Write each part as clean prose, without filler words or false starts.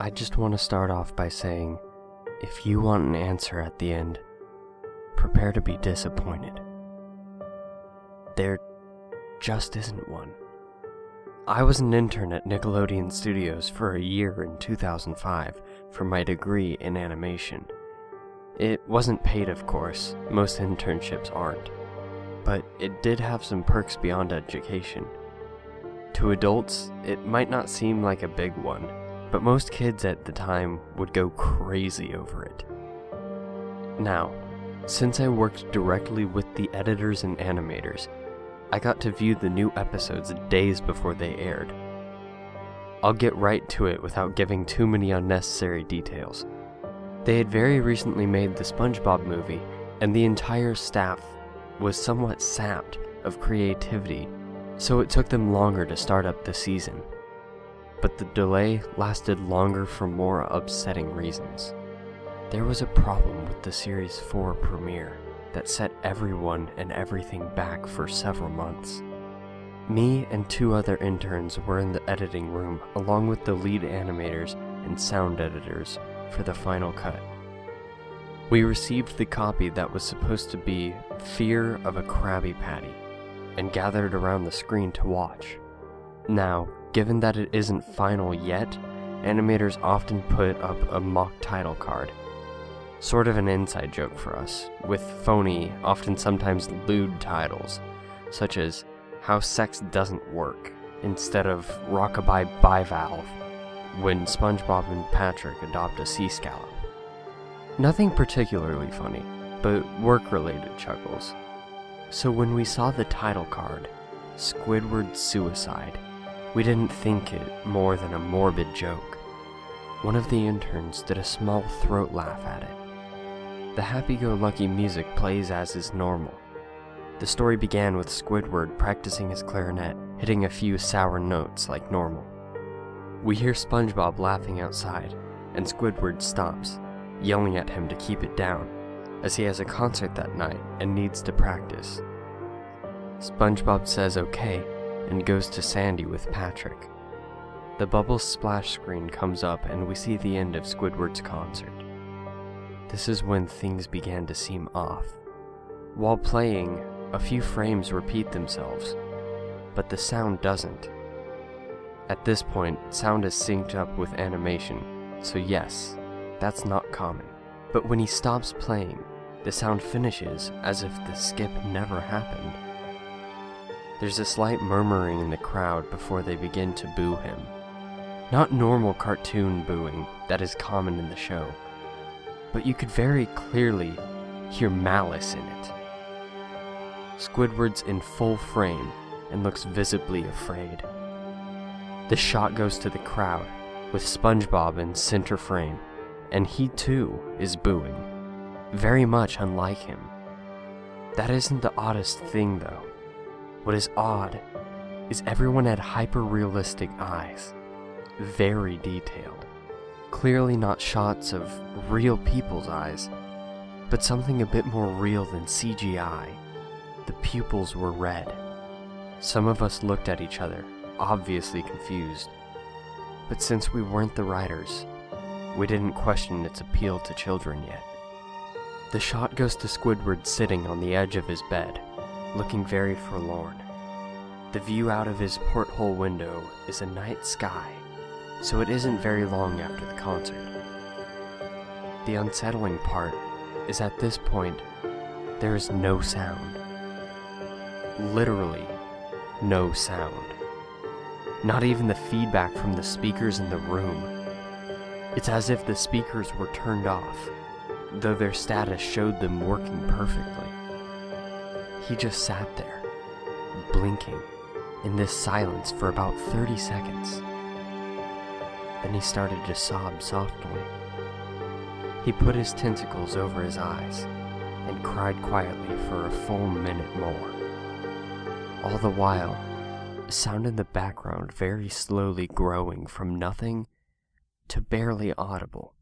I just want to start off by saying, if you want an answer at the end, prepare to be disappointed. There just isn't one. I was an intern at Nickelodeon Studios for a year in 2005 for my degree in animation. It wasn't paid, of course, most internships aren't, but it did have some perks beyond education. To adults, it might not seem like a big one, but most kids at the time would go crazy over it. Now, since I worked directly with the editors and animators, I got to view the new episodes days before they aired. I'll get right to it without giving too many unnecessary details. They had very recently made the SpongeBob movie, and the entire staff was somewhat sapped of creativity, so it took them longer to start up the season. But the delay lasted longer for more upsetting reasons. There was a problem with the Series 4 premiere that set everyone and everything back for several months. Me and two other interns were in the editing room along with the lead animators and sound editors for the final cut. We received the copy that was supposed to be Fear of a Krabby Patty and gathered around the screen to watch. Now, given that it isn't final yet, animators often put up a mock title card. Sort of an inside joke for us, with phony, often sometimes lewd titles, such as How Sex Doesn't Work, instead of Rockabye Bivalve, when SpongeBob and Patrick adopt a sea scallop. Nothing particularly funny, but work-related chuckles. So when we saw the title card, Squidward Suicide, we didn't think it more than a morbid joke. One of the interns did a small throat laugh at it. The happy-go-lucky music plays as is normal. The story began with Squidward practicing his clarinet, hitting a few sour notes like normal. We hear SpongeBob laughing outside, and Squidward stops, yelling at him to keep it down, as he has a concert that night and needs to practice. SpongeBob says okay, and goes to Sandy with Patrick. The Bubbles splash screen comes up and we see the end of Squidward's concert. This is when things began to seem off. While playing, a few frames repeat themselves, but the sound doesn't. At this point, sound is synced up with animation, so yes, that's not common. But when he stops playing, the sound finishes as if the skip never happened. There's a slight murmuring in the crowd before they begin to boo him. Not normal cartoon booing that is common in the show, but you could very clearly hear malice in it. Squidward's in full frame and looks visibly afraid. The shot goes to the crowd, with SpongeBob in center frame, and he too is booing, very much unlike him. That isn't the oddest thing though. What is odd is everyone had hyper-realistic eyes, very detailed. Clearly not shots of real people's eyes, but something a bit more real than CGI. The pupils were red. Some of us looked at each other, obviously confused. But since we weren't the writers, we didn't question its appeal to children yet. The shot goes to Squidward sitting on the edge of his bed, looking very forlorn. The view out of his porthole window is a night sky, so it isn't very long after the concert. The unsettling part is at this point, there is no sound. Literally, no sound. Not even the feedback from the speakers in the room. It's as if the speakers were turned off, though their status showed them working perfectly. He just sat there, blinking, in this silence for about 30 seconds. Then he started to sob softly. He put his tentacles over his eyes and cried quietly for a full minute more. All the while, sound in the background very slowly growing from nothing to barely audible.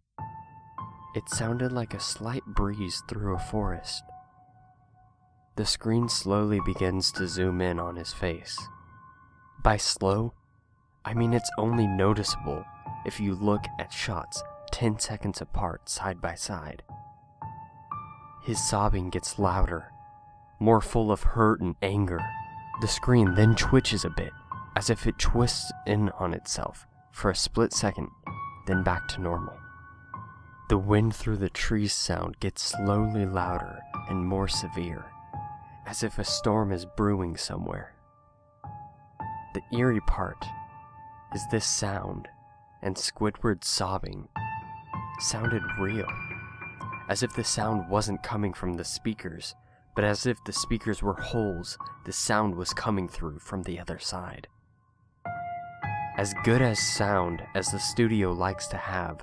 It sounded like a slight breeze through a forest. The screen slowly begins to zoom in on his face. By slow, I mean it's only noticeable if you look at shots 10 seconds apart side by side. His sobbing gets louder, more full of hurt and anger. The screen then twitches a bit, as if it twists in on itself for a split second, then back to normal. The wind through the trees sound gets slowly louder and more severe, as if a storm is brewing somewhere. The eerie part is this sound and Squidward's sobbing sounded real, as if the sound wasn't coming from the speakers, but as if the speakers were holes the sound was coming through from the other side. As good as sound as the studio likes to have,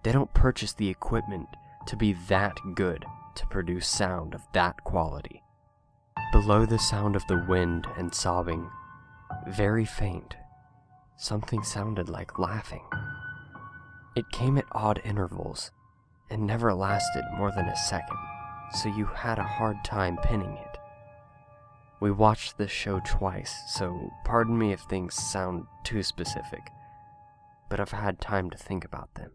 they don't purchase the equipment to be that good to produce sound of that quality. Below the sound of the wind and sobbing, very faint, something sounded like laughing. It came at odd intervals and never lasted more than a second, so you had a hard time pinning it. We watched this show twice, so pardon me if things sound too specific, but I've had time to think about them.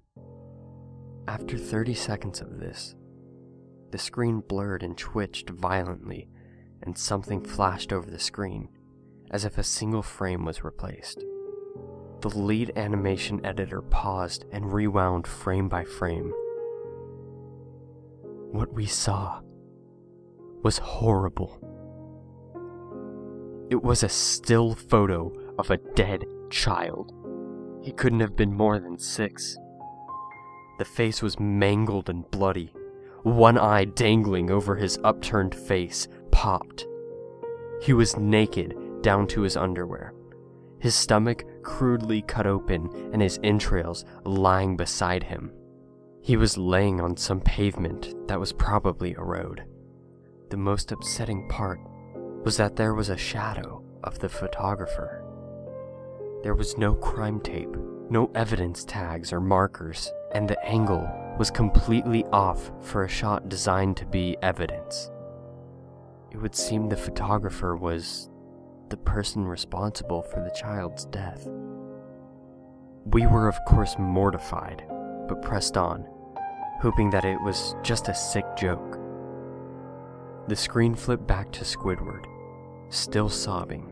After 30 seconds of this, the screen blurred and twitched violently, and something flashed over the screen, as if a single frame was replaced. The lead animation editor paused and rewound frame by frame. What we saw was horrible. It was a still photo of a dead child. He couldn't have been more than 6. The face was mangled and bloody. One eye dangling over his upturned face popped. He was naked down to his underwear, his stomach crudely cut open and his entrails lying beside him. He was laying on some pavement that was probably a road. The most upsetting part was that there was a shadow of the photographer. There was no crime tape, no evidence tags or markers, and the angle was completely off for a shot designed to be evidence. It would seem the photographer was the person responsible for the child's death. We were of course mortified, but pressed on, hoping that it was just a sick joke. The screen flipped back to Squidward, still sobbing,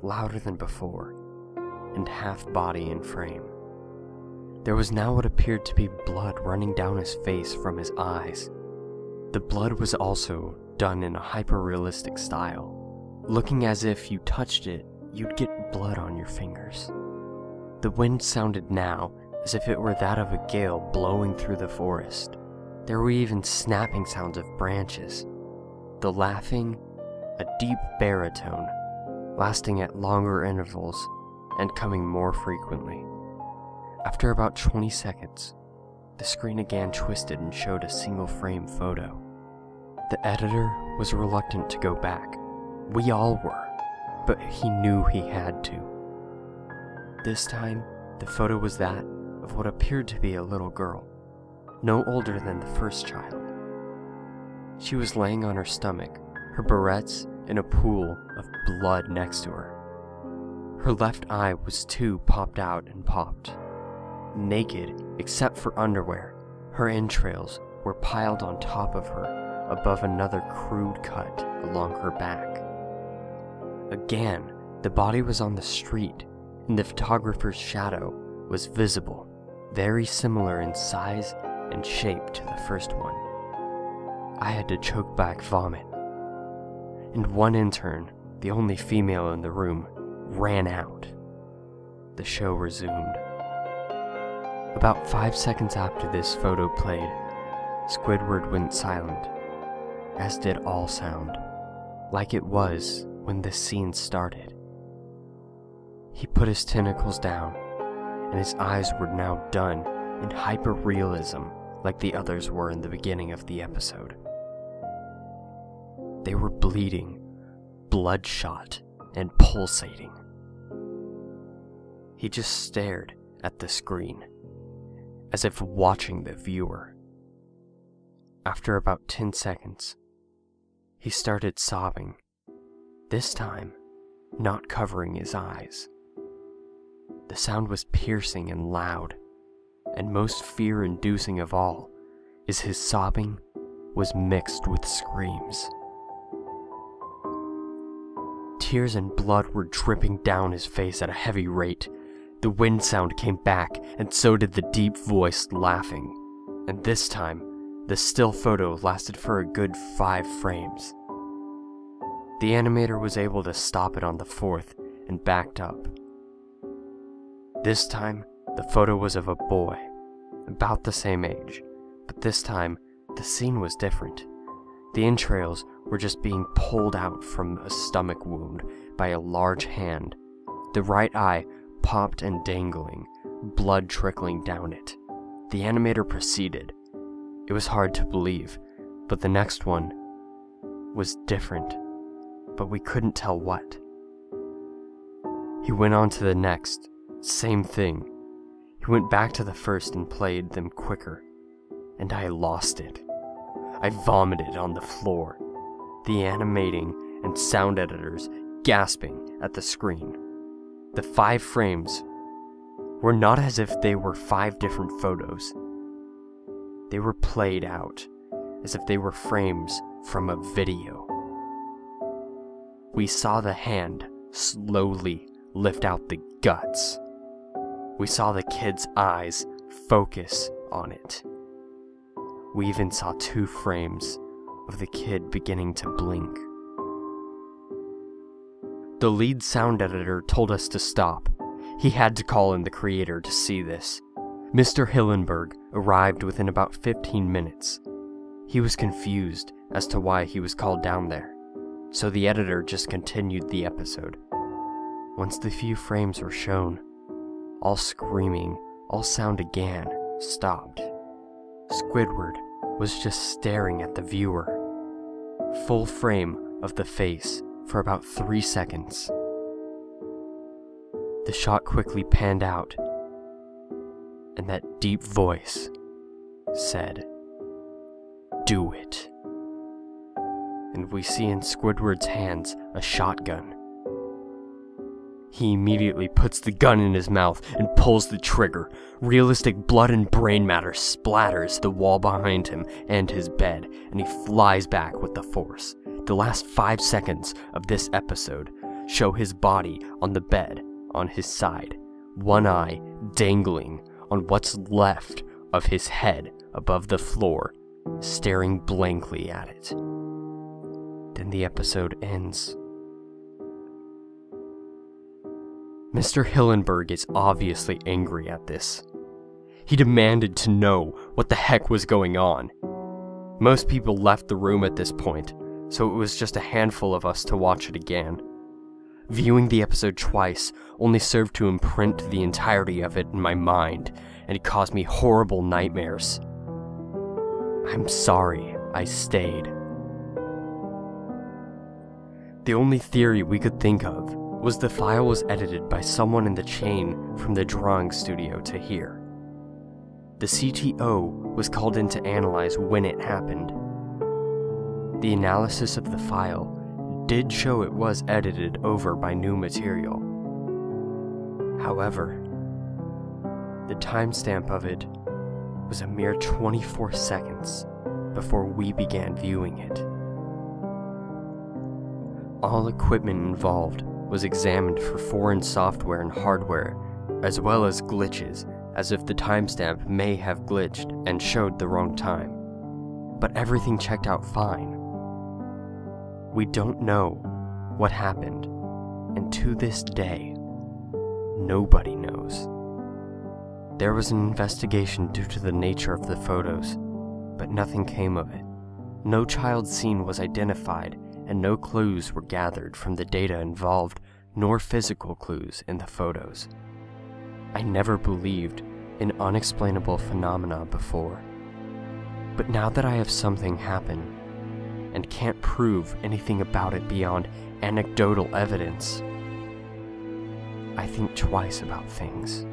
louder than before, and half body in frame. There was now what appeared to be blood running down his face from his eyes. The blood was also done in a hyper-realistic style, looking as if you touched it, you'd get blood on your fingers. The wind sounded now as if it were that of a gale blowing through the forest. There were even snapping sounds of branches. The laughing, a deep baritone, lasting at longer intervals and coming more frequently. After about 20 seconds, the screen again twisted and showed a single frame photo. The editor was reluctant to go back. We all were, but he knew he had to. This time, the photo was that of what appeared to be a little girl, no older than the first child. She was laying on her stomach, her barrettes in a pool of blood next to her. Her left eye was too popped out and popped. Naked, except for underwear, her entrails were piled on top of her above another crude cut along her back. Again, the body was on the street, and the photographer's shadow was visible, very similar in size and shape to the first one. I had to choke back vomit, and one intern, the only female in the room, ran out. The show resumed. About 5 seconds after this photo played, Squidward went silent, as did all sound, like it was when this scene started. He put his tentacles down, and his eyes were now done in hyper-realism like the others were in the beginning of the episode. They were bleeding, bloodshot, and pulsating. He just stared at the screen, as if watching the viewer. After about 10 seconds, he started sobbing, this time not covering his eyes. The sound was piercing and loud, and most fear-inducing of all, is his sobbing was mixed with screams. Tears and blood were dripping down his face at a heavy rate. The wind sound came back, and so did the deep-voiced laughing. And this time, the still photo lasted for a good 5 frames. The animator was able to stop it on the 4th and backed up. This time, the photo was of a boy, about the same age, but this time, the scene was different. The entrails were just being pulled out from a stomach wound by a large hand. The right eye popped and dangling, blood trickling down it. The animator proceeded. It was hard to believe, but the next one was different, but we couldn't tell what. He went on to the next, same thing. He went back to the first and played them quicker, and I lost it. I vomited on the floor, the animating and sound editors gasping at the screen. The 5 frames were not as if they were 5 different photos. They were played out as if they were frames from a video. We saw the hand slowly lift out the guts. We saw the kid's eyes focus on it. We even saw 2 frames of the kid beginning to blink. The lead sound editor told us to stop. He had to call in the creator to see this. Mr. Hillenberg arrived within about 15 minutes. He was confused as to why he was called down there, so the editor just continued the episode. Once the few frames were shown, all screaming, all sound again stopped. Squidward was just staring at the viewer. Full frame of the face for about 3 seconds. The shot quickly panned out, and that deep voice said, "Do it." And we see in Squidward's hands a shotgun. He immediately puts the gun in his mouth and pulls the trigger. Realistic blood and brain matter splatters the wall behind him and his bed, and he flies back with the force. The last 5 seconds of this episode show his body on the bed on his side, one eye dangling on what's left of his head above the floor, staring blankly at it. Then the episode ends. Mr. Hillenberg is obviously angry at this. He demanded to know what the heck was going on. Most people left the room at this point, so it was just a handful of us to watch it again. Viewing the episode twice only served to imprint the entirety of it in my mind, and it caused me horrible nightmares. I'm sorry I stayed. The only theory we could think of was the file was edited by someone in the chain from the drawing studio to here. The CTO was called in to analyze when it happened. The analysis of the file did show it was edited over by new material. However, the timestamp of it was a mere 24 seconds before we began viewing it. All equipment involved was examined for foreign software and hardware, as well as glitches, as if the timestamp may have glitched and showed the wrong time. But everything checked out fine. We don't know what happened, and to this day, nobody knows. There was an investigation due to the nature of the photos, but nothing came of it. No child scene was identified, and no clues were gathered from the data involved, nor physical clues in the photos. I never believed in unexplainable phenomena before, but now that I have something happen, and can't prove anything about it beyond anecdotal evidence, I think twice about things.